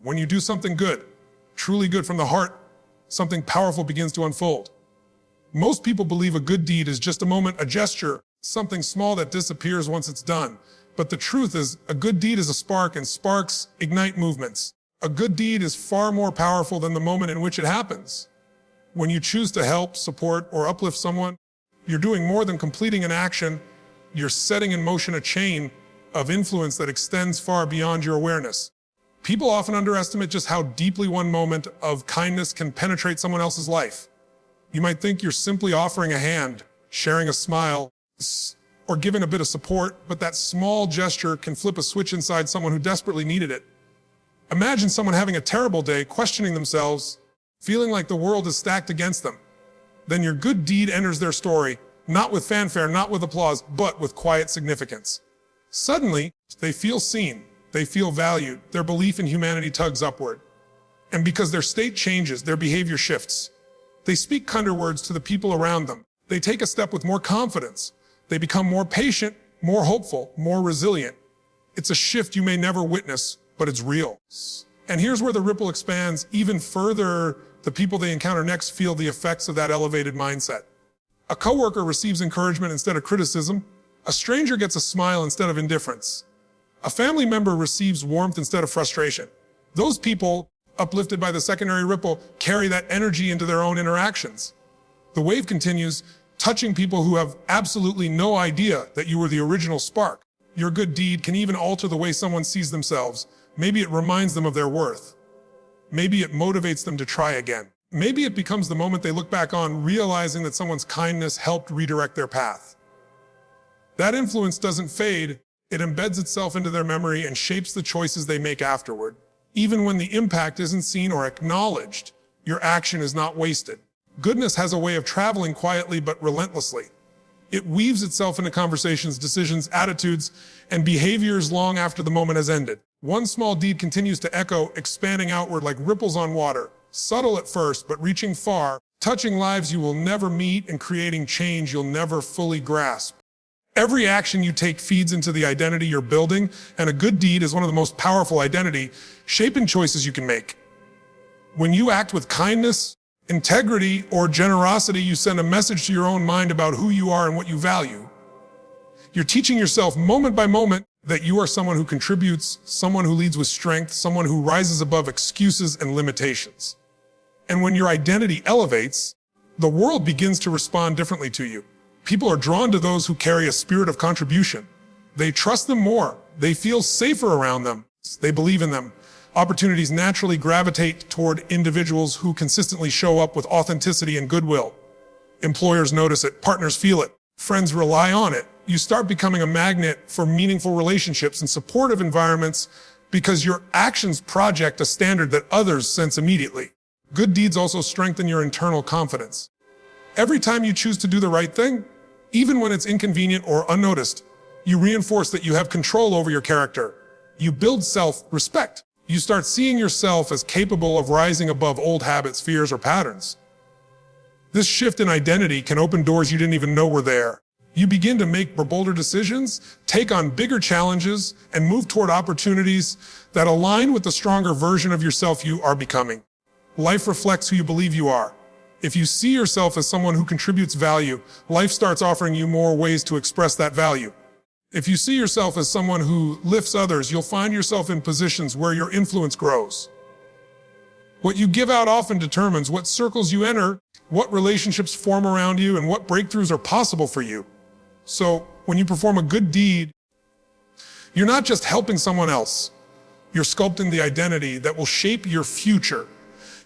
When you do something good, truly good from the heart, something powerful begins to unfold. Most people believe a good deed is just a moment, a gesture, something small that disappears once it's done. But the truth is, a good deed is a spark, and sparks ignite movements. A good deed is far more powerful than the moment in which it happens. When you choose to help, support, or uplift someone, you're doing more than completing an action. You're setting in motion a chain of influence that extends far beyond your awareness. People often underestimate just how deeply one moment of kindness can penetrate someone else's life. You might think you're simply offering a hand, sharing a smile, or giving a bit of support, but that small gesture can flip a switch inside someone who desperately needed it. Imagine someone having a terrible day, questioning themselves, feeling like the world is stacked against them. Then your good deed enters their story, not with fanfare, not with applause, but with quiet significance. Suddenly, they feel seen, they feel valued, their belief in humanity tugs upward. And because their state changes, their behavior shifts. They speak kinder words to the people around them. They take a step with more confidence. They become more patient, more hopeful, more resilient. It's a shift you may never witness, but it's real. And here's where the ripple expands even further. The people they encounter next feel the effects of that elevated mindset. A coworker receives encouragement instead of criticism. A stranger gets a smile instead of indifference. A family member receives warmth instead of frustration. Those people, uplifted by the secondary ripple, carry that energy into their own interactions. The wave continues, touching people who have absolutely no idea that you were the original spark. Your good deed can even alter the way someone sees themselves. Maybe it reminds them of their worth. Maybe it motivates them to try again. Maybe it becomes the moment they look back on, realizing that someone's kindness helped redirect their path. That influence doesn't fade. It embeds itself into their memory and shapes the choices they make afterward. Even when the impact isn't seen or acknowledged, your action is not wasted. Goodness has a way of traveling quietly but relentlessly. It weaves itself into conversations, decisions, attitudes, and behaviors long after the moment has ended. One small deed continues to echo, expanding outward like ripples on water, subtle at first, but reaching far, touching lives you will never meet and creating change you'll never fully grasp. Every action you take feeds into the identity you're building, and a good deed is one of the most powerful identity-shaping choices you can make. When you act with kindness, integrity, or generosity, you send a message to your own mind about who you are and what you value. You're teaching yourself moment by moment that you are someone who contributes, someone who leads with strength, someone who rises above excuses and limitations. And when your identity elevates, the world begins to respond differently to you. People are drawn to those who carry a spirit of contribution. They trust them more. They feel safer around them. They believe in them. Opportunities naturally gravitate toward individuals who consistently show up with authenticity and goodwill. Employers notice it. Partners feel it. Friends rely on it. You start becoming a magnet for meaningful relationships and supportive environments because your actions project a standard that others sense immediately. Good deeds also strengthen your internal confidence. Every time you choose to do the right thing, even when it's inconvenient or unnoticed, you reinforce that you have control over your character. You build self-respect. You start seeing yourself as capable of rising above old habits, fears, or patterns. This shift in identity can open doors you didn't even know were there. You begin to make bolder decisions, take on bigger challenges, and move toward opportunities that align with the stronger version of yourself you are becoming. Life reflects who you believe you are. If you see yourself as someone who contributes value, life starts offering you more ways to express that value. If you see yourself as someone who lifts others, you'll find yourself in positions where your influence grows. What you give out often determines what circles you enter, what relationships form around you, and what breakthroughs are possible for you. So, when you perform a good deed, you're not just helping someone else. You're sculpting the identity that will shape your future.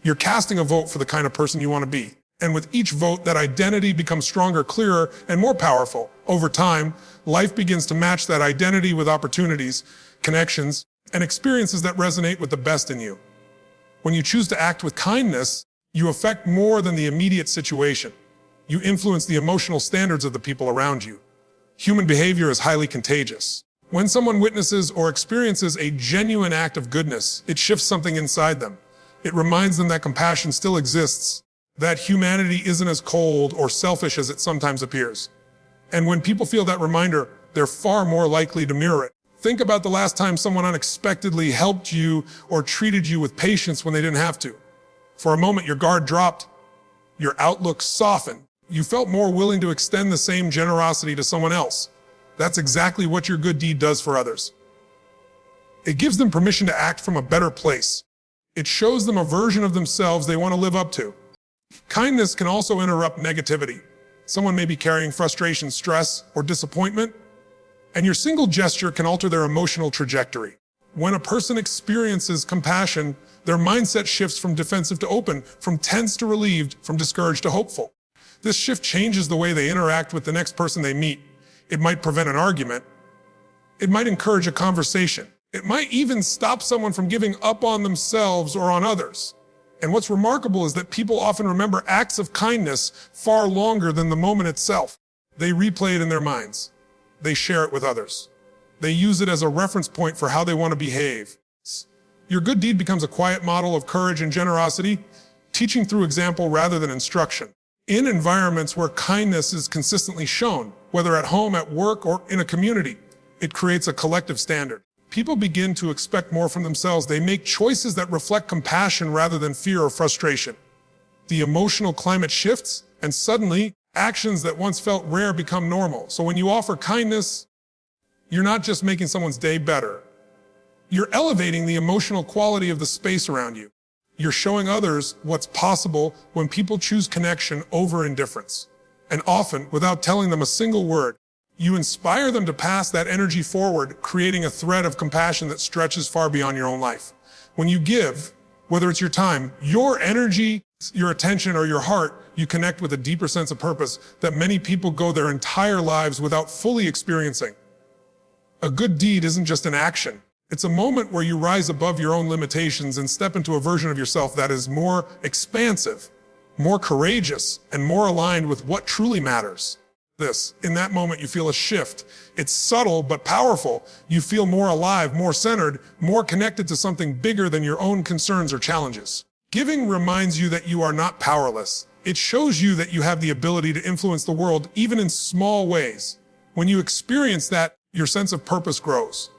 You're casting a vote for the kind of person you want to be. And with each vote, that identity becomes stronger, clearer, and more powerful. Over time, life begins to match that identity with opportunities, connections, and experiences that resonate with the best in you. When you choose to act with kindness, you affect more than the immediate situation. You influence the emotional standards of the people around you. Human behavior is highly contagious. When someone witnesses or experiences a genuine act of goodness, it shifts something inside them. It reminds them that compassion still exists, that humanity isn't as cold or selfish as it sometimes appears. And when people feel that reminder, they're far more likely to mirror it. Think about the last time someone unexpectedly helped you or treated you with patience when they didn't have to. For a moment, your guard dropped, your outlook softened. You felt more willing to extend the same generosity to someone else. That's exactly what your good deed does for others. It gives them permission to act from a better place. It shows them a version of themselves they want to live up to. Kindness can also interrupt negativity. Someone may be carrying frustration, stress, or disappointment, and your single gesture can alter their emotional trajectory. When a person experiences compassion, their mindset shifts from defensive to open, from tense to relieved, from discouraged to hopeful. This shift changes the way they interact with the next person they meet. It might prevent an argument. It might encourage a conversation. It might even stop someone from giving up on themselves or on others. And what's remarkable is that people often remember acts of kindness far longer than the moment itself. They replay it in their minds. They share it with others. They use it as a reference point for how they want to behave. Your good deed becomes a quiet model of courage and generosity, teaching through example rather than instruction. In environments where kindness is consistently shown, whether at home, at work, or in a community, it creates a collective standard. People begin to expect more from themselves. They make choices that reflect compassion rather than fear or frustration. The emotional climate shifts, and suddenly, actions that once felt rare become normal. So when you offer kindness, you're not just making someone's day better. You're elevating the emotional quality of the space around you. You're showing others what's possible when people choose connection over indifference. And often, without telling them a single word, you inspire them to pass that energy forward, creating a thread of compassion that stretches far beyond your own life. When you give, whether it's your time, your energy, your attention, or your heart, you connect with a deeper sense of purpose that many people go their entire lives without fully experiencing. A good deed isn't just an action. It's a moment where you rise above your own limitations and step into a version of yourself that is more expansive, more courageous, and more aligned with what truly matters. In that moment, you feel a shift. It's subtle but powerful. You feel more alive, more centered, more connected to something bigger than your own concerns or challenges. Giving reminds you that you are not powerless. It shows you that you have the ability to influence the world, even in small ways. When you experience that, your sense of purpose grows.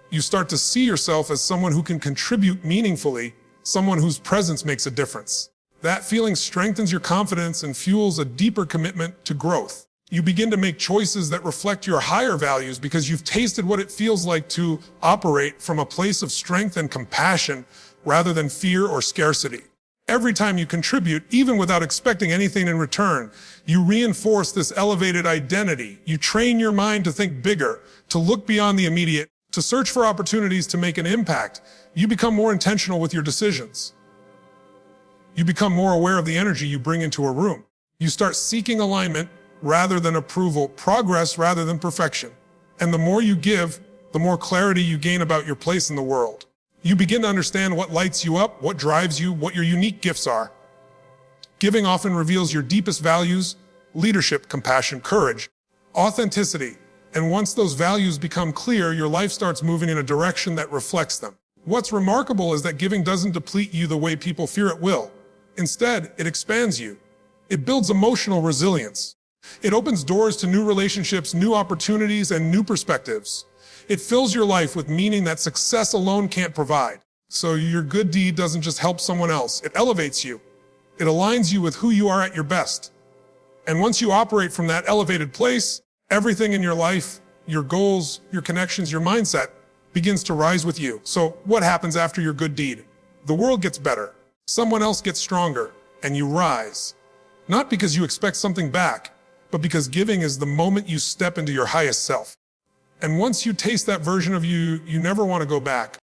You start to see yourself as someone who can contribute meaningfully, someone whose presence makes a difference. That feeling strengthens your confidence and fuels a deeper commitment to growth. You begin to make choices that reflect your higher values because you've tasted what it feels like to operate from a place of strength and compassion rather than fear or scarcity. Every time you contribute, even without expecting anything in return, you reinforce this elevated identity. You train your mind to think bigger, to look beyond the immediate, to search for opportunities to make an impact. You become more intentional with your decisions. You become more aware of the energy you bring into a room. You start seeking alignment rather than approval, progress rather than perfection. And the more you give, the more clarity you gain about your place in the world. You begin to understand what lights you up, what drives you, what your unique gifts are. Giving often reveals your deepest values: leadership, compassion, courage, authenticity. And once those values become clear, your life starts moving in a direction that reflects them. What's remarkable is that giving doesn't deplete you the way people fear it will. Instead, it expands you. It builds emotional resilience. It opens doors to new relationships, new opportunities, and new perspectives. It fills your life with meaning that success alone can't provide. So your good deed doesn't just help someone else, it elevates you. It aligns you with who you are at your best. And once you operate from that elevated place, everything in your life, your goals, your connections, your mindset begins to rise with you. So what happens after your good deed? The world gets better. Someone else gets stronger, and you rise. Not because you expect something back, but because giving is the moment you step into your highest self. And once you taste that version of you, you never want to go back.